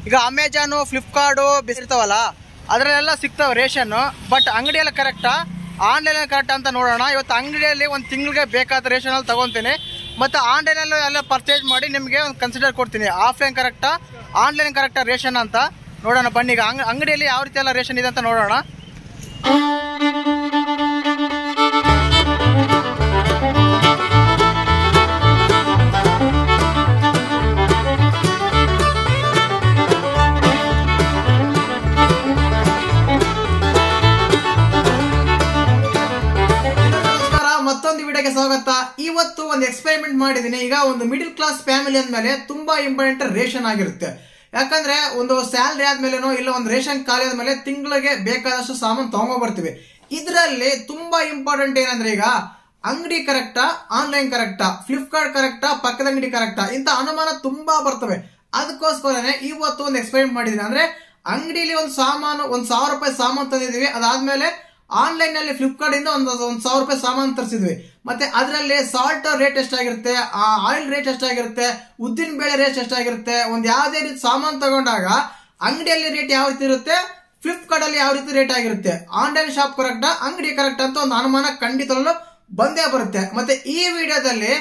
ಈಗ ಅಮೆಜಾನು ಫ್ಲಿಪ್ಕಾರ್ಟು ಇರ್ತಾವಲ್ಲ ಅದರಲ್ಲೆಲ್ಲ ಸಿಗ್ತಾವೆ ರೇಷನ್. ಬಟ್ ಅಂಗಡಿಯೆಲ್ಲ ಕರೆಕ್ಟಾ ಆನ್ಲೈನಲ್ಲಿ ಕರೆಕ್ಟಾ ಅಂತ ನೋಡೋಣ. ಇವತ್ತು ಅಂಗಡಿಯಲ್ಲಿ ಒಂದು ತಿಂಗಳಿಗೆ ಬೇಕಾದ ರೇಷನಲ್ಲಿ ತಗೊತೀನಿ ಮತ್ತು ಆನ್ಲೈನಲ್ಲೂ ಎಲ್ಲ ಪರ್ಚೇಸ್ ಮಾಡಿ ನಿಮಗೆ ಒಂದು ಕನ್ಸಿಡರ್ ಕೊಡ್ತೀನಿ. ಆಫ್ಲೈನ್ ಕರೆಕ್ಟಾ ಆನ್ಲೈನ್ ಕರೆಕ್ಟಾ ರೇಷನ್ ಅಂತ ನೋಡೋಣ ಬನ್ನಿ. ಈಗ ಅಂಗಡಿಯಲ್ಲಿ ಯಾವ ರೀತಿ ಎಲ್ಲ ರೇಷನ್ ಇದೆ ಅಂತ ನೋಡೋಣ. ಮತ್ತೊಂದು ವಿಡಿಯೋಗೆ ಸ್ವಾಗತ. ಇವತ್ತು ಒಂದು ಎಕ್ಸ್ಪೆರಿಮೆಂಟ್ ಮಾಡಿದ್ದೀನಿ. ಈಗ ಒಂದು ಮಿಡಿಲ್ ಕ್ಲಾಸ್ ಫ್ಯಾಮಿಲಿ ಅಂದಮೇಲೆ ತುಂಬಾ ಇಂಪಾರ್ಟೆಂಟ್ ರೇಷನ್ ಆಗಿರುತ್ತೆ. ಯಾಕಂದ್ರೆ ಒಂದು ಸ್ಯಾಲ್ರಿ ಆದ್ಮೇಲೆನೋ ಇಲ್ಲ ಒಂದು ರೇಷನ್ ಖಾಲಿ ಆದ್ಮೇಲೆ ತಿಂಗಳಿಗೆ ಬೇಕಾದಷ್ಟು ಸಾಮಾನು ತಗೊಂಡ್ ಬರ್ತೀವಿ. ಇದರಲ್ಲಿ ತುಂಬಾ ಇಂಪಾರ್ಟೆಂಟ್ ಏನಂದ್ರೆ ಈಗ ಅಂಗಡಿ ಕರೆಕ್ಟಾ ಆನ್ಲೈನ್ ಕರೆಕ್ಟಾ ಫ್ಲಿಪ್ಕಾರ್ಟ್ ಕರೆಕ್ಟಾ ಪಕ್ಕದ ಅಂಗಡಿ ಕರೆಕ್ಟಾ ಇಂತ ಅನುಮಾನ ತುಂಬಾ ಬರ್ತವೆ. ಅದಕ್ಕೋಸ್ಕರನೇ ಇವತ್ತು ಒಂದು ಎಕ್ಸ್ಪೆರಿಮೆಂಟ್ ಮಾಡಿದೀನಿ. ಅಂದ್ರೆ ಅಂಗಡಿಲಿ ಒಂದು ಸಾಮಾನು 1,000 ರೂಪಾಯಿ ಸಾಮಾನು ತಂದಿದೀವಿ. ಅದಾದ್ಮೇಲೆ ಆನ್ಲೈನ್ ನಲ್ಲಿ ಫ್ಲಿಪ್ಕಾರ್ಟ್ ಇಂದ ಒಂದು 1,000 ರೂಪಾಯಿ ಸಾಮಾನು ತರಿಸಿದ್ವಿ. ಮತ್ತೆ ಅದರಲ್ಲಿ ಸಾಲ್ಟ್ ರೇಟ್ ಎಷ್ಟಾಗಿರುತ್ತೆ, ಆಯಿಲ್ ರೇಟ್ ಎಷ್ಟಾಗಿರುತ್ತೆ, ಉದ್ದಿನ ಬೇಳೆ ರೇಟ್ ಎಷ್ಟಾಗಿರುತ್ತೆ, ಒಂದು ಯಾವುದೇ ರೀತಿ ಸಾಮಾನು ತಗೊಂಡಾಗ ಅಂಗಡಿಯಲ್ಲಿ ರೇಟ್ ಯಾವ ರೀತಿ ಇರುತ್ತೆ, ಫ್ಲಿಪ್ಕಾರ್ಟ್ ಅಲ್ಲಿ ಯಾವ ರೀತಿ ರೇಟ್ ಆಗಿರುತ್ತೆ, ಆನ್ಲೈನ್ ಶಾಪ್ ಕರೆಕ್ಟಾ ಅಂಗಡಿ ಕರೆಕ್ಟ್ ಅಂತ ಒಂದು ಅನುಮಾನ ಖಂಡಿತವೂ ಬಂದೇ ಬರುತ್ತೆ. ಮತ್ತೆ ಈ ವಿಡಿಯೋದಲ್ಲಿ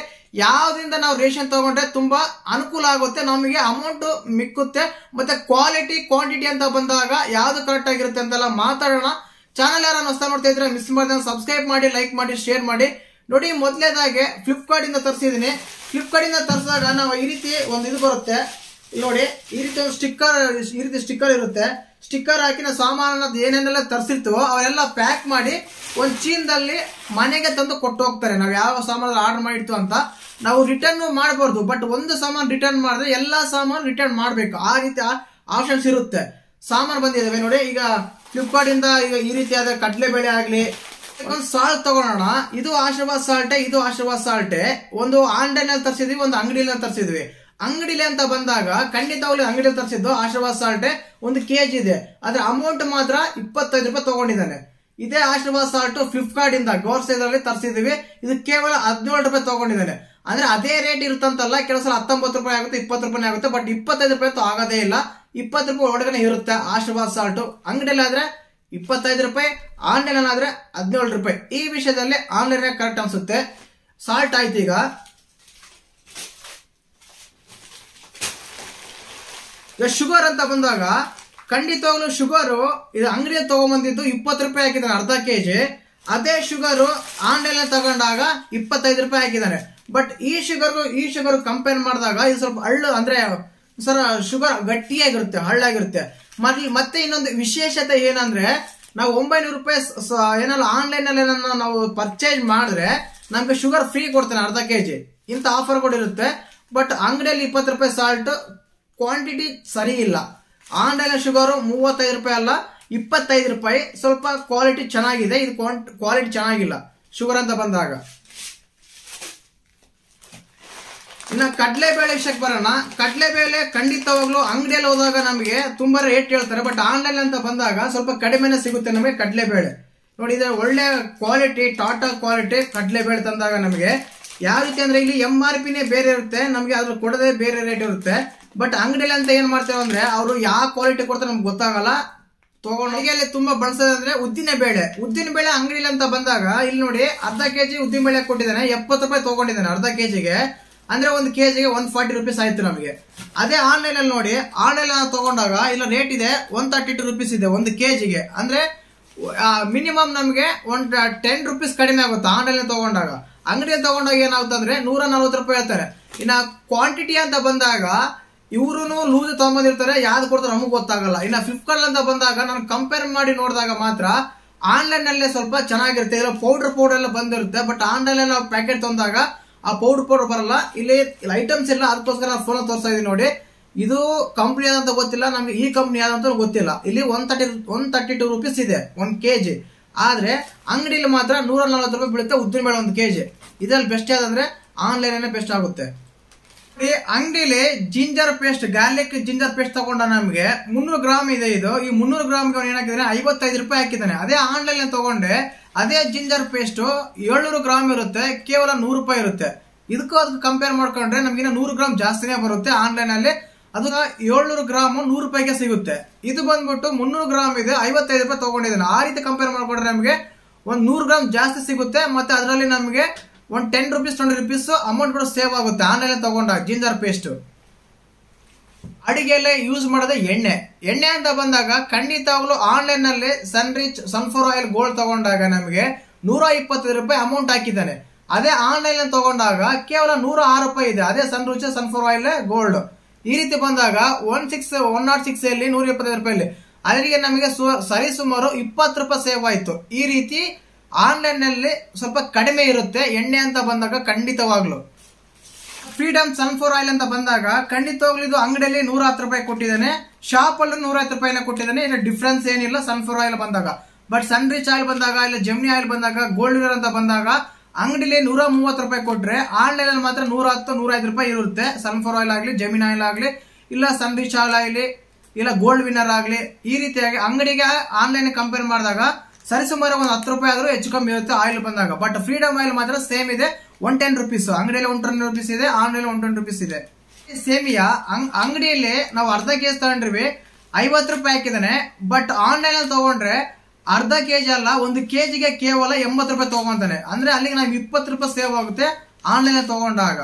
ಯಾವ್ದ್ರಿಂದ ನಾವು ರೇಷನ್ ತಗೊಂಡ್ರೆ ತುಂಬಾ ಅನುಕೂಲ ಆಗುತ್ತೆ, ನಮಗೆ ಅಮೌಂಟ್ ಮಿಕ್ಕುತ್ತೆ, ಮತ್ತೆ ಕ್ವಾಲಿಟಿ ಕ್ವಾಂಟಿಟಿ ಅಂತ ಬಂದಾಗ ಯಾವ್ದು ಕರೆಕ್ಟ್ ಆಗಿರುತ್ತೆ ಅಂತೆಲ್ಲ ಮಾತಾಡೋಣ. ಚಾನಲ್ ಯಾರು ಹೊಸ ನೋಡ್ತಾ ಇದ್ರೆ ಮಿಸ್ ಮಾಡಿದ್ರೆ ಸಬ್ಸ್ಕ್ರೈಬ್ ಮಾಡಿ, ಲೈಕ್ ಮಾಡಿ, ಶೇರ್ ಮಾಡಿ. ನೋಡಿ, ಮೊದಲನೇದಾಗಿ ಫ್ಲಿಪ್ಕಾರ್ಟ್ ಇಂದ ತರಿಸಿದೀನಿ. ಫ್ಲಿಪ್ಕಾರ್ಟ್ ಇಂದ ತರಿಸಿದಾಗ ನಾವು ಈ ರೀತಿ ಒಂದು ಇದು ಬರುತ್ತೆ ನೋಡಿ, ಈ ರೀತಿ ಒಂದು ಸ್ಟಿಕ್ಕರ್ ಇರುತ್ತೆ. ಸ್ಟಿಕ್ಕರ್ ಹಾಕಿ ನಾವು ಸಾಮಾನ ಏನೇನೆಲ್ಲ ತರಿಸಿರ್ತೀವೋ ಅವೆಲ್ಲ ಪ್ಯಾಕ್ ಮಾಡಿ ಒಂದು ಚೀಲದಲ್ಲಿ ಮನೆಗೆ ತಂದು ಕೊಟ್ಟು ಹೋಗ್ತಾರೆ. ನಾವು ಯಾವ ಸಾಮಾನು ಆರ್ಡರ್ ಮಾಡಿರ್ತೀವಿ ಅಂತ ನಾವು ರಿಟರ್ನ್ ಮಾಡಬಾರ್ದು. ಬಟ್ ಒಂದು ಸಾಮಾನು ರಿಟರ್ನ್ ಮಾಡಿದ್ರೆ ಎಲ್ಲಾ ಸಾಮಾನು ರಿಟರ್ನ್ ಮಾಡ್ಬೇಕು, ಆ ರೀತಿ ಆಪ್ಷನ್ಸ್ ಇರುತ್ತೆ. ಸಾಮಾನು ಬಂದಿದ್ದಾವೆ ನೋಡಿ. ಈಗ ಫ್ಲಿಪ್ಕಾರ್ಟ್ ಇಂದ ಈಗ ಈ ರೀತಿಯಾದ ಕಡಲೆಬೇಳೆ ಆಗ್ಲಿ, ಒಂದು ಸಾಲ್ಟ್ ತಗೊಳ್ಳೋಣ. ಇದು ಆಶೀರ್ವಾದ್ ಸಾಲ್ಟೆ, ಇದು ಆಶೀರ್ವಾದ್ ಸಾಲ್ಟೆ. ಒಂದು ಆನ್ಲೈನ್ ಅಲ್ಲಿ ತರಿಸಿದ್ವಿ, ಒಂದು ಅಂಗಡಿಯಲ್ಲಿ ತರಿಸಿದ್ವಿ. ಅಂಗಡಿಲಿ ಅಂತ ಬಂದಾಗ ಖಂಡಿತವಾಗ್ಲೂ ಅಂಗಡಿಯಲ್ಲಿ ತರಿಸಿದ್ದು ಆಶೀರ್ವಾದ್ ಸಾಲ್ಟೆ 1 kg ಇದೆ. ಅದ್ರ ಅಮೌಂಟ್ ಮಾತ್ರ 25 ರೂಪಾಯಿ ತಗೊಂಡಿದ್ದಾನೆ. ಇದೇ ಆಶೀರ್ವಾದ್ ಸಾಲ್ಟ್ ಫ್ಲಿಪ್ಕಾರ್ಟ್ ಇಂದ ಗೋರ್ಸೇದಲ್ಲಿ ತರಿಸಿದ್ವಿ, ಇದು ಕೇವಲ 17 ರೂಪಾಯಿ ತಗೊಂಡಿದ್ದಾನೆ. ಅಂದ್ರೆ ಅದೇ ರೇಟ್ ಇರುತ್ತಂತಲ್ಲ, ಕೆಲವು ಸಲ 19 ರೂಪಾಯಿ ಆಗುತ್ತೆ, 20 ರೂಪಾಯಿ ಆಗುತ್ತೆ. ಬಟ್ 25 ರೂಪಾಯಿ ಆಗೋದೇ ಇಲ್ಲ, 20 ರೂಪಾಯಿ ಒಳಗಡೆ ಇರುತ್ತೆ ಆಶೀರ್ವಾದ್ ಸಾಲ್ಟ್. ಅಂಗಡಿಯಲ್ಲಿ ಆದ್ರೆ 25 ರೂಪಾಯಿ, ಆನ್ಲೈನ್ ಆದ್ರೆ 17 ರೂಪಾಯಿ. ಈ ವಿಷಯದಲ್ಲಿ ಆನ್ಲೈನ್ ಕರೆಕ್ಟ್ ಅನ್ಸುತ್ತೆ. ಸಾಲ್ಟ್ ಆಯ್ತು. ಈಗ ಶುಗರ್ ಅಂತ ಬಂದಾಗ ಖಂಡಿತವಾಗ್ಲೂ ಶುಗರು ಇದು ಅಂಗಡಿಯಲ್ಲಿ ತಗೊಂಡ್ಬಂದಿದ್ದು 20 ರೂಪಾಯಿ ಹಾಕಿದ್ದಾನೆ ಅರ್ಧ kg. ಅದೇ ಶುಗರು ಆನ್ಲೈನ್ ತಗೊಂಡಾಗ 25 ರೂಪಾಯಿ ಹಾಕಿದ್ದಾನೆ. ಬಟ್ ಈ ಶುಗರ್ ಕಂಪೇರ್ ಮಾಡಿದಾಗ ಇದು ಸ್ವಲ್ಪ ಹಳ್ಳು, ಅಂದ್ರೆ ಸರ್ ಶುಗರ್ ಗಟ್ಟಿಯಾಗಿರುತ್ತೆ, ಹಳ್ಳಾಗಿರುತ್ತೆ. ಮತ್ತೆ ಇನ್ನೊಂದು ವಿಶೇಷತೆ ಏನಂದ್ರೆ ನಾವು 900 ರೂಪಾಯಿ ಏನಾದ್ರು ಆನ್ಲೈನ್ ಅಲ್ಲಿ ನಾವು ಪರ್ಚೇಸ್ ಮಾಡಿದ್ರೆ ನಮ್ಗೆ ಶುಗರ್ ಫ್ರೀ ಕೊಡ್ತಾನೆ ಅರ್ಧ kg. ಇಂತ ಆಫರ್ ಕೂಡ ಇರುತ್ತೆ. ಬಟ್ ಅಂಗಡಿಯಲ್ಲಿ 20 ರೂಪಾಯಿ ಸಾಲ್ಟ್ ಕ್ವಾಂಟಿಟಿ ಸರಿ ಇಲ್ಲ. ಆನ್ಲೈನ್ ಶುಗರ್ 35 ರೂಪಾಯಿ ಅಲ್ಲ 25 ರೂಪಾಯಿ, ಸ್ವಲ್ಪ ಕ್ವಾಲಿಟಿ ಚೆನ್ನಾಗಿದೆ. ಇದು ಕ್ವಾಲಿಟಿ ಚೆನ್ನಾಗಿಲ್ಲ ಶುಗರ್ ಅಂತ ಬಂದಾಗ. ಇನ್ನ ಕಡಲೆಬೇಳೆ ವಿಷಯಕ್ಕೆ ಬರೋಣ. ಕಡಲೆಬೇಳೆ ಖಂಡಿತವಾಗ್ಲೂ ಅಂಗಡಿಯಲ್ಲಿ ಹೋದಾಗ ನಮಗೆ ತುಂಬಾ ರೇಟ್ ಹೇಳ್ತಾರೆ. ಬಟ್ ಆನ್ಲೈನ್ ಅಂತ ಬಂದಾಗ ಸ್ವಲ್ಪ ಕಡಿಮೆನೆ ಸಿಗುತ್ತೆ ನಮಗೆ ಕಡಲೆಬೇಳೆ. ನೋಡಿ, ಇದು ಒಳ್ಳೆ ಕ್ವಾಲಿಟಿ, ಟಾಟಾ ಕ್ವಾಲಿಟಿ ಕಡಲೆಬೇಳೆ ತಂದಾಗ ನಮಗೆ ಯಾವ ರೀತಿ ಅಂದ್ರೆ ಇಲ್ಲಿ MRP ಬೇರೆ ಇರುತ್ತೆ, ನಮಗೆ ಅದ್ರ ಕೊಡದೆ ಬೇರೆ ರೇಟ್ ಇರುತ್ತೆ. ಬಟ್ ಅಂಗಡಿಯಲ್ಲಿ ಅಂತ ಏನ್ ಮಾಡ್ತೇವೆ ಅಂದ್ರೆ ಅವರು ಯಾವ ಕ್ವಾಲಿಟಿ ಕೊಡ್ತಾರೆ ನಮ್ಗೆ ಗೊತ್ತಾಗಲ್ಲ. ತಗೊಂಡು ತುಂಬಾ ಬಳಸೋದಂದ್ರೆ ಉದ್ದಿನ ಬೇಳೆ ಅಂಗಡಿಯಲ್ಲಿ ಅಂತ ಬಂದಾಗ ಇಲ್ಲಿ ನೋಡಿ ಅರ್ಧ kg ಉದ್ದಿನ ಬೇಳೆ ಕೊಟ್ಟಿದ್ದಾನೆ, 70 ರೂಪಾಯಿ ತಗೊಂಡಿದ್ದಾನೆ ಅರ್ಧ kgಗೆ. ಅಂದ್ರೆ 1 kgಗೆ 140 ರೂಪೀಸ್ ಆಯ್ತು ನಮಗೆ. ಅದೇ ಆನ್ಲೈನ್ ಅಲ್ಲಿ ನೋಡಿ, ಆನ್ಲೈನ್ ತಗೊಂಡಾಗ ಇಲ್ಲ ರೇಟ್ ಇದೆ 132 ರೂಪೀಸ್ ಇದೆ 1 kgಗೆ. ಅಂದ್ರೆ ಮಿನಿಮಮ್ ನಮಗೆ 10 ರೂಪೀಸ್ ಕಡಿಮೆ ಆಗುತ್ತೆ ಆನ್ಲೈನ್ ತಗೊಂಡಾಗ. ಅಂಗಡಿಯಲ್ಲಿ ತಗೊಂಡಾಗ ಏನಾಗುತ್ತೆ ಅಂದ್ರೆ 140 ರೂಪಾಯಿ ಹೇಳ್ತಾರೆ. ಇನ್ನ ಕ್ವಾಂಟಿಟಿ ಅಂತ ಬಂದಾಗ ಇವ್ರು ಲೂಸ್ ತಗೊಂಡಿರ್ತಾರೆ, ಯಾವ್ದು ಕೊಡ್ತಾರೆ ನಮಗ್ ಗೊತ್ತಾಗಲ್ಲ. ಇನ್ನ ಫ್ಲಿಪ್ಕಾರ್ಟ್ ಅಂತ ಬಂದಾಗ ನಾನು ಕಂಪೇರ್ ಮಾಡಿ ನೋಡಿದಾಗ ಮಾತ್ರ ಆನ್ಲೈನ್ ಅಲ್ಲೇ ಸ್ವಲ್ಪ ಚೆನ್ನಾಗಿರುತ್ತೆ. ಇಲ್ಲ ಪೌಡರ್ ಎಲ್ಲ ಬಂದಿರುತ್ತೆ. ಬಟ್ ಆನ್ಲೈನ್ ನಾವು ಪ್ಯಾಕೆಟ್ ತಂದಾಗ ಆ ಪೌಡರ್ ಬರಲ್ಲ. ಇಲ್ಲಿ ಐಟಮ್ಸ್ ಇಲ್ಲ. ಅದಕ್ಕೋಸ್ಕರ ನಾನು ಫೋನ್ ತೋರಿಸ್ತಾ ಇದೀನಿ ನೋಡಿ. ಇದು ಕಂಪ್ನಿ ಯಾವ್ದಂತ ಗೊತ್ತಿಲ್ಲ ನಮ್ಗೆ, ಈ ಕಂಪ್ನಿ ಯಾವ್ದಂತ ಗೊತ್ತಿಲ್ಲ. ಇಲ್ಲಿ 132 ರೂಪೀಸ್ ಇದೆ 1 kg. ಆದ್ರೆ ಅಂಗಡಿಲಿ ಮಾತ್ರ 140 ರೂಪಾಯಿ ಬೀಳುತ್ತೆ ಉದ್ದಿನ ಬೇಳೆ 1 kg. ಇದ್ರಲ್ಲಿ ಬೆಸ್ಟ್ ಯಾವ್ದಂದ್ರೆ ಆನ್ಲೈನ್ ಬೆಸ್ಟ್ ಆಗುತ್ತೆ. ಅಂಗಡಿಲಿ ginger paste, garlic ginger paste ತಗೊಂಡ ನಮಗೆ 300 ಗ್ರಾಮ್ ಇದೆ. ಇದು ಈ 300 ಗ್ರಾಮ್ಗೆ ಏನಾಕಿದಾನೆ 55 ರೂಪಾಯಿ ಹಾಕಿದ್ದಾನೆ. ಅದೇ ಆನ್ಲೈನ್ ತಗೊಂಡೆ ಅದೇ ಜಿಂಜರ್ ಪೇಸ್ಟ್ 700 ಗ್ರಾಮ್ ಇರುತ್ತೆ, ಕೇವಲ 100 ರೂಪಾಯಿ ಇರುತ್ತೆ. ಇದಕ್ಕೂ ಅದಕ್ಕೆ ಕಂಪೇರ್ ಮಾಡ್ಕೊಂಡ್ರೆ ನಮ್ಗೆ 100 ಗ್ರಾಮ್ ಜಾಸ್ತಿನೇ ಬರುತ್ತೆ ಆನ್ಲೈನ್ ಅಲ್ಲಿ. ಅದು 700 ಗ್ರಾಮ್ 100 ರೂಪಾಯಿಗೆ ಸಿಗುತ್ತೆ. ಇದು ಬಂದ್ಬಿಟ್ಟು 300 ಗ್ರಾಮ್ ಇದೆ 55 ರೂಪಾಯಿ ತಗೊಂಡಿದ್ದಾನೆ. ಆ ರೀತಿ ಕಂಪೇರ್ ಮಾಡ್ಕೊಂಡ್ರೆ ನಮಗೆ ಒಂದು 100 ಗ್ರಾಮ್ ಜಾಸ್ತಿ ಸಿಗುತ್ತೆ. ಮತ್ತೆ ಅದರಲ್ಲಿ ನಮಗೆ ಒಂದು 10 ರೂಪೀಸ್ 20 ರೂಪೀಸ್ ಅಮೌಂಟ್ ಕೂಡ ಸೇವ್ ಆಗುತ್ತೆ ಆನ್ಲೈನ್ ತಗೊಂಡಾಗ. ಜಿಂಜರ್ ಪೇಸ್ಟ್ ಅಡಿಗೆಯಲ್ಲೇ ಯೂಸ್ ಮಾಡೋದು ಎಣ್ಣೆ ಅಂತ ಬಂದಾಗ ಖಂಡಿತವಾಗ್ಲೂ ಆನ್ಲೈನ್ ನಲ್ಲಿ ಸನ್ರಿಚ್ ಸನ್ಫ್ಲವರ್ ಆಯಿಲ್ ಗೋಲ್ಡ್ ತಗೊಂಡಾಗ ನಮಗೆ 125 ರೂಪಾಯಿ ಅಮೌಂಟ್ ಹಾಕಿದ್ದಾನೆ. ಅದೇ ಆನ್ಲೈನ್ ತಗೊಂಡಾಗ ಕೇವಲ 106 ರೂಪಾಯಿ ಇದೆ. ಅದೇ ಸನ್ರಿಚ್ ಸನ್ಫ್ಲವರ್ ಆಯಿಲ್ ಗೋಲ್ಡ್. ಈ ರೀತಿ ಬಂದಾಗ 106 ಅಲ್ಲಿ 125 ರೂಪಾಯಿ ಅಲ್ಲಿಗೆ ನಮಗೆ ಸರಿಸುಮಾರು 20 ರೂಪಾಯಿ ಸೇವ್ ಆಯ್ತು. ಈ ರೀತಿ ಆನ್ಲೈನ್ ನಲ್ಲಿ ಸ್ವಲ್ಪ ಕಡಿಮೆ ಇರುತ್ತೆ ಎಣ್ಣೆ ಅಂತ ಬಂದಾಗ ಖಂಡಿತವಾಗ್ಲು. ಫ್ರೀಡಮ್ ಸನ್ಫ್ಲವರ್ ಆಯಿಲ್ ಅಂತ ಬಂದಾಗ ಖಂಡಿತವಾಗ್ಲೂ ಇದು ಅಂಗಡಿಯಲ್ಲಿ 110 ರೂಪಾಯಿ ಕೊಟ್ಟಿದ್ದಾನೆ, ಶಾಪ್ ಅಲ್ಲೂ 150 ರೂಪಾಯಿನ ಕೊಟ್ಟಿದ್ದಾನೆ. ಇಲ್ಲ ಡಿಫ್ರೆನ್ಸ್ ಏನಿಲ್ಲ ಸನ್ಫ್ಲವರ್ ಆಯಿಲ್ ಬಂದಾಗ. ಬಟ್ ಸನ್ರಿಚ್ ಆಯಿಲ್ ಬಂದಾಗ ಇಲ್ಲ ಜೆಮಿನಿ ಆಯಿಲ್ ಬಂದಾಗ ಗೋಲ್ಡ್ ವಿನರ್ ಅಂತ ಬಂದಾಗ ಅಂಗಡಿಲಿ 130 ರೂಪಾಯಿ ಕೊಟ್ರೆ ಆನ್ಲೈನ್ ಅಲ್ಲಿ ಮಾತ್ರ 110-105 ರೂಪಾಯಿ ಇರುತ್ತೆ. ಸನ್ಫ್ಲವರ್ ಆಯಿಲ್ ಆಗಲಿ, ಜೆಮಿನಿ ಆಯಿಲ್ ಆಗಲಿ, ಇಲ್ಲ ಸನ್ರಿಚ್ ಆಯಿಲ್ ಆಗಲಿ, ಇಲ್ಲ ಗೋಲ್ಡ್ ವಿನ್ನರ್ ಆಗಲಿ, ಈ ರೀತಿಯಾಗಿ ಅಂಗಡಿಗೆ ಆನ್ಲೈನ್ ಕಂಪೇರ್ ಮಾಡಿದಾಗ ಸರಿಸುಮಾರು ಒಂದು 10 ರೂಪಾಯಿ ಆದ್ರೂ ಹೆಚ್ಚು ಕಮ್ಮಿ ಇರುತ್ತೆ ಆಯಿಲ್ ಬಂದಾಗ. ಬಟ್ ಫ್ರೀಡಮ್ ಆಯಿಲ್ ಮಾತ್ರ ಸೇಮ್ ಇದೆ 110 ರೂಪೀಸ್. ಅಂಗಡಿಯಲ್ಲಿ 110 ರೂಪೀಸ್ ಇದೆ, ಆನ್ಲೈನ್ 120 ರೂಪೀಸ್ ಇದೆ. ಸೇಮಿಯಾ ಅಂಗಡಿಯಲ್ಲಿ ನಾವು ಅರ್ಧ ಕೆಜಿ ತಗೊಂಡ್ರಿ 50 ರೂಪಾಯಿ ಹಾಕಿದಾನೆ. ಬಟ್ ಆನ್ಲೈನ್ ಅಲ್ಲಿ ತಗೊಂಡ್ರೆ ಅರ್ಧ ಕೆಜಿ ಅಲ್ಲ, 1 ಕೆಜಿಗೆ ಕೇವಲ 80 ರೂಪಾಯಿ ತಗೊಂತಾನೆ. ಅಂದ್ರೆ ಅಲ್ಲಿಗೆ ನಾವು 20 ರೂಪಾಯಿ ಸೇವ್ ಆಗುತ್ತೆ ಆನ್ಲೈನ್ ತಗೊಂಡಾಗ.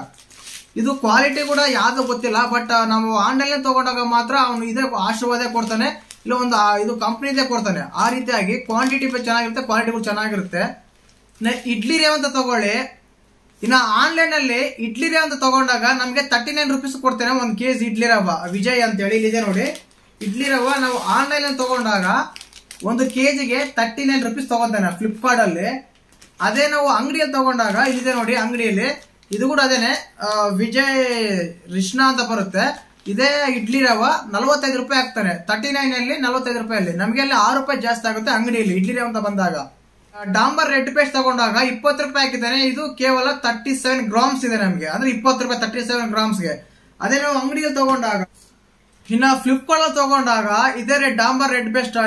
ಇದು ಕ್ವಾಲಿಟಿ ಕೂಡ ಯಾವ್ದು ಗೊತ್ತಿಲ್ಲ, ಬಟ್ ನಾವು ಆನ್ಲೈನ್ ತಗೊಂಡಾಗ ಮಾತ್ರ ಅವನು ಇದೇ ಆಶೀರ್ವಾದ ಕೊಡ್ತಾನೆ, ಇಲ್ಲ ಒಂದು ಇದು ಕಂಪ್ನಿದೇ ಕೊಡ್ತಾನೆ. ಆ ರೀತಿಯಾಗಿ ಕ್ವಾಂಟಿಟಿ ಚೆನ್ನಾಗಿರುತ್ತೆ, ಕ್ವಾಲಿಟಿ ಕೂಡ ಚೆನ್ನಾಗಿರುತ್ತೆ. ಇಡ್ಲಿ ರವೆ ಅಂತ ತಗೊಳ್ಳಿ. ಇನ್ನು ಆನ್ಲೈನ್ ಅಲ್ಲಿ ಇಡ್ಲಿ ರವೆ ಅಂತ ತಗೊಂಡಾಗ ನಮ್ಗೆ 39 ರೂಪೀಸ್ ಕೊಡ್ತೇನೆ 1 ಕೆಜಿ ಇಡ್ಲಿ ರವೆ. ವಿಜಯ್ ಅಂತ ಹೇಳಿ ಇಲ್ಲಿದೆ ನೋಡಿ ಇಡ್ಲಿ ರವೆ. ನಾವು ಆನ್ಲೈನ್ ಅಲ್ಲಿ ತಗೊಂಡಾಗ 1 ಕೆಜಿಗೆ 39 ರೂಪೀಸ್ ತಗೊಂತಾನೆ ಫ್ಲಿಪ್ಕಾರ್ಟ್ ಅಲ್ಲಿ. ಅದೇ ನಾವು ಅಂಗಡಿಯಲ್ಲಿ ತಗೊಂಡಾಗ ಇಲ್ಲಿದೆ ನೋಡಿ ಅಂಗಡಿಯಲ್ಲಿ, ಇದು ಕೂಡ ಅದೇನೆ ವಿಜಯ್ ರಿಷ್ಣಾ ಅಂತ ಬರುತ್ತೆ. ಇದೇ ಇಡ್ಲಿ ರವೆ 45 ರೂಪಾಯಿ ಆಗ್ತಾನೆ. 39 ಅಲ್ಲಿ 45 ರೂಪಾಯಿ. ನಮಗೆ ಅಲ್ಲಿ 6 ರೂಪಾಯಿ ಜಾಸ್ತಿ ಆಗುತ್ತೆ ಅಂಗಡಿಯಲ್ಲಿ ಇಡ್ಲಿ ರವೆ ಅಂತ ಬಂದಾಗ. ಡಾಂಬರ್ ರೆಡ್ ಪೇಸ್ಟ್ ತಗೊಂಡಾಗ 20 ರೂಪಾಯಿ ಹಾಕಿದ್ದಾನೆ. ಇದು ಕೇವಲ 37 ಗ್ರಾಮ್ಸ್ ಇದೆ ನಮಗೆ, ಅಂದ್ರೆ 20 ರೂಪಾಯಿ 37 ಗ್ರಾಮ್ಸ್ಗೆ. ಅದೇ ನಾವು ಅಂಗಡಿಯಲ್ಲಿ ತಗೊಂಡಾಗ ಇನ್ನ ಫ್ಲಿಪ್ಕಾರ್ಟ್ ಅಲ್ಲಿ ತಗೊಂಡಾಗ ಇದೇ ಡಾಂಬರ್ ರೆಡ್ ಪೇಸ್ಟ್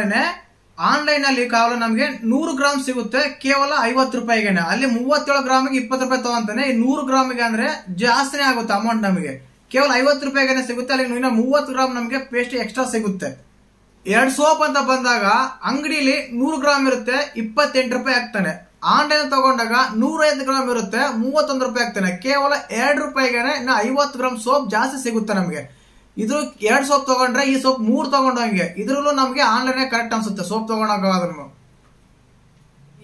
ಆನ್ಲೈನ್ ಅಲ್ಲಿ ಕೇವಲ ನಮಗೆ 100 ಗ್ರಾಮ್ ಸಿಗುತ್ತೆ ಕೇವಲ 50 ರೂಪಾಯಿಗೆ. ಅಲ್ಲಿ 37 ಗ್ರಾಮಿಗೆ 20 ರೂಪಾಯಿ ತಗೊಂತಾನೆ. 100 ಗ್ರಾಮಿಗೆ ಅಂದ್ರೆ ಜಾಸ್ತಿನೇ ಆಗುತ್ತೆ ಅಮೌಂಟ್ ನಮಗೆ. ಕೇವಲ 50 ರೂಪಾಯಿಗೆ ಸಿಗುತ್ತೆ. ಅಲ್ಲಿ ಇನ್ನ 30 ಗ್ರಾಮ್ ನಮಗೆ ಪೇಸ್ಟ್ ಎಕ್ಸ್ಟ್ರಾ ಸಿಗುತ್ತೆ. 2 ಸೋಪ್ ಅಂತ ಬಂದಾಗ ಅಂಗಡಿಲಿ 100 ಗ್ರಾಮ್ ಇರುತ್ತೆ 28 ರೂಪಾಯಿ ಆಗ್ತಾನೆ. ಆನ್ಲೈನ್ ತಗೊಂಡಾಗ 105 ಗ್ರಾಮ್ ಇರುತ್ತೆ 31 ರೂಪಾಯಿ ಆಗ್ತಾನೆ. ಕೇವಲ 2 ರೂಪಾಯಿಗೆ ಇನ್ನ 50 ಗ್ರಾಮ್ ಸೋಪ್ ಜಾಸ್ತಿ ಸಿಗುತ್ತೆ ನಮಗೆ. ಇದು 2 ಸೋಪ್ ತಗೊಂಡ್ರೆ ಈ ಸೋಪ್ 3 ತಗೊಂಡಂಗೆ. ಇದ್ರಲ್ಲೂ ನಮಗೆ ಆನ್ಲೈನ್ ಕರೆಕ್ಟ್ ಅನ್ಸುತ್ತೆ ಸೋಪ್ ತಗೊಂಡಾಗ.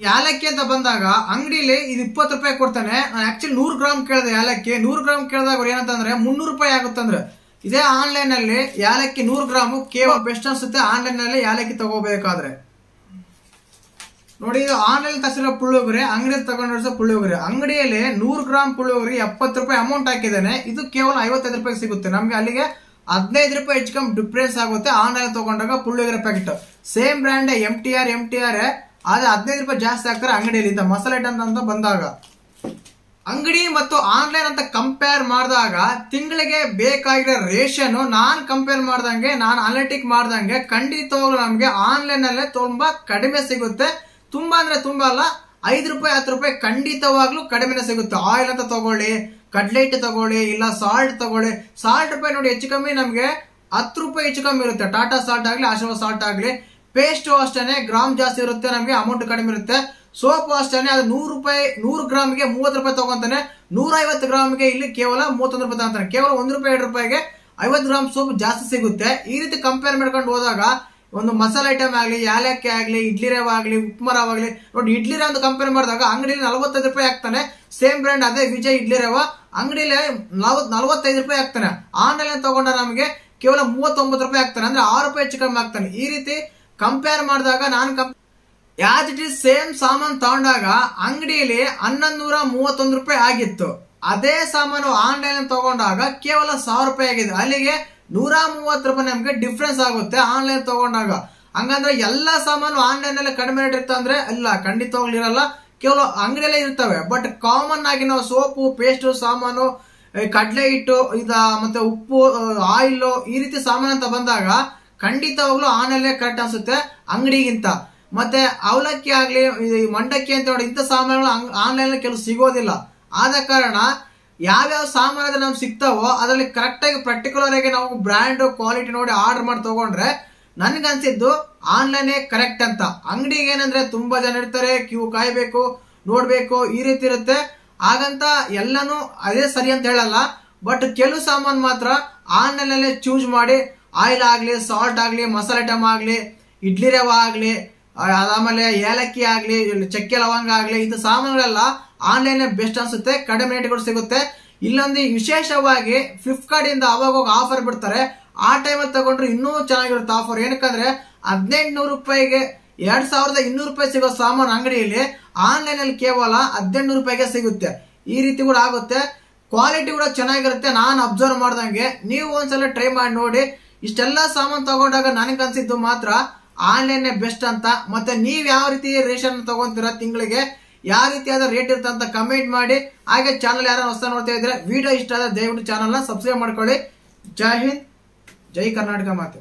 ಯಾಲಕ್ಕಿ ಅಂತ ಬಂದಾಗ ಅಂಗಡಿಲಿ ಇದು 20 ರೂಪಾಯಿ ಕೊಡ್ತಾನೆ. ನಾನು ಆಕ್ಚುಲಿ 100 ಗ್ರಾಮ್ ಕೇಳಿದೆ ಯಾಲಕ್ಕಿ. 100 ಗ್ರಾಮ್ ಕೇಳಿದಾಗ ಅವ್ರು ಏನಂತಂದ್ರೆ 300 ರೂಪಾಯಿ ಆಗುತ್ತಂದ್ರೆ. ಇದೇ ಆನ್ಲೈನ್ ಅಲ್ಲಿ ಯಾಲಕ್ಕಿ 100 ಗ್ರಾಮ್ ಕೇವಲ ಬೆಸ್ಟ್ ಅನ್ಸುತ್ತೆ ಆನ್ಲೈನ್ ನಲ್ಲಿ ಯಾಲಕ್ಕಿ ತಗೋಬೇಕಾದ್ರೆ. ನೋಡಿ ಇದು ಆನ್ಲೈನ್ ತರಿಸಿರೋ ಪುಳಿಯೋಗರೆ, ಅಂಗಡಿಯಲ್ಲಿ ತಗೊಂಡಿರೋ ಪುಳಿಯೋಗರೆ. ಅಂಗಡಿಯಲ್ಲಿ 100 ಗ್ರಾಮ್ ಪುಳಿಯೋಗರೆ 70 ರೂಪಾಯಿ ಅಮೌಂಟ್ ಹಾಕಿದ್ದಾನೆ. ಇದು ಕೇವಲ 55 ರೂಪಾಯಿ ಸಿಗುತ್ತೆ ನಮ್ಗೆ. ಅಲ್ಲಿಗೆ 15 ರೂಪಾಯಿ ಹೆಚ್ಚು ಕಮ್ಮಿ ಡಿಫ್ರೆನ್ಸ್ ಆಗುತ್ತೆ ಆನ್ಲೈನ್ ತಗೊಂಡಾಗ. Puliyogare packet same brand M T R ಆದ್ರೆ 15 ರೂಪಾಯಿ ಜಾಸ್ತಿ ಆಗ್ತಾರೆ ಅಂಗಡಿಯಲ್ಲಿ. ಇಂತ ಮಸಾಲೆ ಐಟಮ್ ಅಂತ ಬಂದಾಗ ಅಂಗಡಿ ಮತ್ತು ಆನ್ಲೈನ್ ಅಂತ ಕಂಪೇರ್ ಮಾಡಿದಾಗ ತಿಂಗಳಿಗೆ ಬೇಕಾಗಿರೋ ರೇಷನ್ ನಾನು ಕಂಪೇರ್ ಮಾಡ್ದಂಗೆ, ನಾನು ಅನಾಲಿಟಿಕ್ ಮಾಡ್ದಂಗೆ ಖಂಡಿತವಾಗ್ಲೂ ನಮ್ಗೆ ಆನ್ಲೈನ್ ಅಲ್ಲೇ ತುಂಬಾ ಕಡಿಮೆ ಸಿಗುತ್ತೆ. ತುಂಬಾ ಅಂದ್ರೆ ತುಂಬಾ ಅಲ್ಲ, 5 ರೂಪಾಯಿ 10 ರೂಪಾಯಿ ಖಂಡಿತವಾಗ್ಲೂ ಕಡಿಮೆನೆ ಸಿಗುತ್ತೆ. ಆಯಿಲ್ ಅಂತ ತಗೊಳ್ಳಿ, ಕಡ್ಲೆ ಹಿಟ್ಟು ತಗೊಳ್ಳಿ, ಇಲ್ಲ ಸಾಲ್ಟ್ ತಗೊಳ್ಳಿ. ಸಾಲ್ಟ್ ರೂಪಾಯಿ ನೋಡಿ ಹೆಚ್ಚು ಕಮ್ಮಿ ನಮ್ಗೆ 10 ರೂಪಾಯಿ ಹೆಚ್ಚು ಕಮ್ಮಿ ಇರುತ್ತೆ. ಟಾಟಾ ಸಾಲ್ಟ್ ಆಗ್ಲಿ, ಆಶೀರ್ವಾದ್ ಸಾಲ್ಟ್ ಆಗ್ಲಿ. ಪೇಸ್ಟ್ ಅಷ್ಟೇನೆ ಗ್ರಾಮ್ ಜಾಸ್ತಿ ಇರುತ್ತೆ ನಮ್ಗೆ, ಅಮೌಂಟ್ ಕಡಿಮೆ ಇರುತ್ತೆ. ಸೋಪ್ ಅಷ್ಟೇನೆ, ಅದು 100 ರೂಪಾಯಿ 100 ಗ್ರಾಮ್ಗೆ 30 ರೂಪಾಯಿ ತಗೊಂತಾನೆ. 150 ಗ್ರಾಮ್ಗೆ ಇಲ್ಲಿ ಕೇವಲ 31 ರೂಪಾಯಿ ತಗೊಂತಾನೆ. ಕೇವಲ 1 ರೂಪಾಯಿ 2 ರೂಪಾಯಿಗೆ 50 ಗ್ರಾಮ್ ಸೋಪ್ ಜಾಸ್ತಿ ಸಿಗುತ್ತೆ. ಈ ರೀತಿ ಕಂಪೇರ್ ಮಾಡ್ಕೊಂಡು ಹೋದಾಗ ಒಂದು ಮಸಾಲೆ ಐಟಮ್ ಆಗ್ಲಿ, ಯಾಲಕ್ಕಿ ಆಗ್ಲಿ, ಇಡ್ಲಿ ರವೆ ಆಗ್ಲಿ, ಉಪ್ಪು ರವೆ ಆಗ್ಲಿ ನೋಡಿ, ಇಡ್ಲಿ ರವೆ ಅಂತ ಕಂಪೇರ್ ಮಾಡಿದಾಗ ಅಂಗಡಿಯಲ್ಲಿ 45 ರೂಪಾಯಿ ಆಗ್ತಾನೆ. ಸೇಮ್ ಬ್ರ್ಯಾಂಡ್ ಅದೇ ವಿಜಯ್ ಇಡ್ಲಿ ರವೆ ಅಂಗಡಿಯಲ್ಲಿ 45 ರೂಪಾಯಿ ಆಗ್ತಾನೆ. ಆನ್ಲೈನ್ ತಗೊಂಡ ನಮಗೆ ಕೇವಲ 39 ರೂಪಾಯಿ ಆಗ್ತಾನೆ. ಅಂದ್ರೆ 6 ರೂಪಾಯಿ ಹೆಚ್ಚು ಕಮ್ಮಿ ಆಗ್ತಾನೆ. ಈ ರೀತಿ ಕಂಪೇರ್ ಮಾಡಿದಾಗ ನಾನು ಯಾಸ್ ಇಟ್ ಈಸ್ ಸೇಮ್ ಸಾಮಾನು ತಗೊಂಡಾಗ ಅಂಗಡಿಯಲ್ಲಿ 1131 ರೂಪಾಯಿ ಆಗಿತ್ತು. ಅದೇ ಸಾಮಾನು ಆನ್ಲೈನ್ ತಗೊಂಡಾಗ ಕೇವಲ 1000 ರೂಪಾಯಿ ಆಗಿದೆ. ಅಲ್ಲಿಗೆ 130 ರೂಪಾಯಿ ನಮ್ಗೆ ಡಿಫ್ರೆನ್ಸ್ ಆಗುತ್ತೆ ಆನ್ಲೈನ್ ತಗೊಂಡಾಗ. ಹಂಗಂದ್ರೆ ಎಲ್ಲಾ ಸಾಮಾನು ಆನ್ಲೈನ್ ಅಲ್ಲಿ ಕಡಿಮೆ ರೇಟ್ ಇರುತ್ತೆ ಅಂದ್ರೆ ಇಲ್ಲ, ಖಂಡಿತವಾಗ್ಲೂ ಇರಲ್ಲ. ಕೇವಲ ಅಂಗಡಿಯಲ್ಲೇ ಇರ್ತವೆ. ಬಟ್ ಕಾಮನ್ ಆಗಿ ನಾವು ಸೋಪು, ಪೇಸ್ಟ್ ಸಾಮಾನು, ಕಡ್ಲೆ ಹಿಟ್ಟು, ಮತ್ತೆ ಉಪ್ಪು, ಆಯಿಲ್, ಈ ರೀತಿ ಸಾಮಾನು ಅಂತ ಬಂದಾಗ ಖಂಡಿತವಾಗ್ಲೂ ಆನ್ಲೈನ್ ಕರೆಕ್ಟ್ ಅನ್ಸುತ್ತೆ ಅಂಗಡಿಗಿಂತ. ಮತ್ತೆ ಅವಲಕ್ಕಿ ಆಗ್ಲಿ, ಮಂಡಕ್ಕಿ ಅಂತ ನೋಡಿ ಇಂಥ ಸಾಮಾನುಗಳು ಆನ್ಲೈನ್ ಕೆಲವು ಸಿಗೋದಿಲ್ಲ. ಆದ ಕಾರಣ ಯಾವ್ಯಾವ ಸಾಮಾನು ನಮ್ಗೆ ಸಿಗ್ತಾವೋ ಅದರಲ್ಲಿ ಕರೆಕ್ಟ್ ಆಗಿ ಪರ್ಟಿಕ್ಯುಲರ್ ಆಗಿ ನಾವು ಬ್ರ್ಯಾಂಡ್ ಕ್ವಾಲಿಟಿ ನೋಡಿ ಆರ್ಡರ್ ಮಾಡಿ ತಗೊಂಡ್ರೆ ನನ್ಗನ್ಸಿದ್ದು ಆನ್ಲೈನ್ ಕರೆಕ್ಟ್ ಅಂತ. ಅಂಗಡಿಗೆ ಏನಂದ್ರೆ ತುಂಬಾ ಜನ ಇರ್ತಾರೆ, ಕ್ಯೂ ಕಾಯ್ಬೇಕು, ನೋಡ್ಬೇಕು, ಈ ರೀತಿ ಇರುತ್ತೆ. ಹಾಗಂತ ಎಲ್ಲಾನು ಅದೇ ಸರಿ ಅಂತ ಹೇಳಲ್ಲ, ಬಟ್ ಕೆಲವು ಸಾಮಾನು ಮಾತ್ರ ಆನ್ಲೈನ್ ಅಲ್ಲೇ ಚೂಸ್ ಮಾಡಿ, ಆಯಿಲ್ ಆಗ್ಲಿ, ಸಾಲ್ಟ್ ಆಗ್ಲಿ, ಮಸಾಲೆ ಐಟಮ್ ಆಗ್ಲಿ, ಇಡ್ಲಿ ರವೆ ಆಗ್ಲಿ, ಆಮೇಲೆ ಏಲಕ್ಕಿ ಆಗ್ಲಿ, ಚಕ್ಕೆ ಲವಂಗ ಆಗ್ಲಿ, ಇಂಥ ಸಾಮಾನುಗಳೆಲ್ಲ ಆನ್ಲೈನ್ ಬೆಸ್ಟ್ ಅನ್ಸುತ್ತೆ, ಕಡಿಮೆ ರೇಟ್ಗಳು ಸಿಗುತ್ತೆ. ಇಲ್ಲೊಂದು ವಿಶೇಷವಾಗಿ ಫ್ಲಿಪ್ಕಾರ್ಟ್ ಇಂದ ಅವಾಗ ಆಫರ್ ಬಿಡ್ತಾರೆ, ಆ ಟೈಮಲ್ಲಿ ತಗೊಂಡ್ರೆ ಇನ್ನೂ ಚೆನ್ನಾಗಿರುತ್ತೆ ಆಫರ್. ಏನಕ್ಕಂದ್ರೆ 1800 ರೂಪಾಯಿಗೆ 2200 ರೂಪಾಯಿ ಸಿಗೋ ಸಾಮಾನು ಅಂಗಡಿಯಲ್ಲಿ ಆನ್ಲೈನ್ ಅಲ್ಲಿ ಕೇವಲ 1800 ರೂಪಾಯಿಗೆ ಸಿಗುತ್ತೆ. ಈ ರೀತಿ ಕೂಡ ಆಗುತ್ತೆ, ಕ್ವಾಲಿಟಿ ಕೂಡ ಚೆನ್ನಾಗಿರುತ್ತೆ. ನಾನು ಅಬ್ಸರ್ವ್ ಮಾಡ್ದಂಗೆ ನೀವು ಒಂದ್ಸಲ ಟ್ರೈ ಮಾಡಿ ನೋಡಿ. ಇಷ್ಟೆಲ್ಲ ಸಾಮಾನು ತಗೊಂಡಾಗ ನನಗನ್ಸಿದ್ದು ಮಾತ್ರ ಆನ್ಲೈನ್ ಬೆಸ್ಟ್ ಅಂತ. ಮತ್ತೆ ನೀವ್ ಯಾವ ರೀತಿ ರೇಷನ್ ತಗೊಂತೀರಾ, ತಿಂಗಳಿಗೆ ಯಾವ ರೀತಿಯಾದ ರೇಟ್ ಇರುತ್ತೆ ಅಂತ ಕಮೆಂಟ್ ಮಾಡಿ. ಹಾಗೆ ಚಾನಲ್ ಯಾರು ಹೊಸ ನೋಡ್ತಾ ಇದ್ರೆ ವಿಡಿಯೋ ಇಷ್ಟ ಆದ್ರೆ ದಯವಿಟ್ಟು ಚಾನಲ್ ನ ಸಬ್ಸ್ಕ್ರೈಬ್ ಮಾಡ್ಕೊಳ್ಳಿ. ಜೈ ಹಿಂದ್, ಜೈ ಕರ್ನಾಟಕ ಮಾತೆ.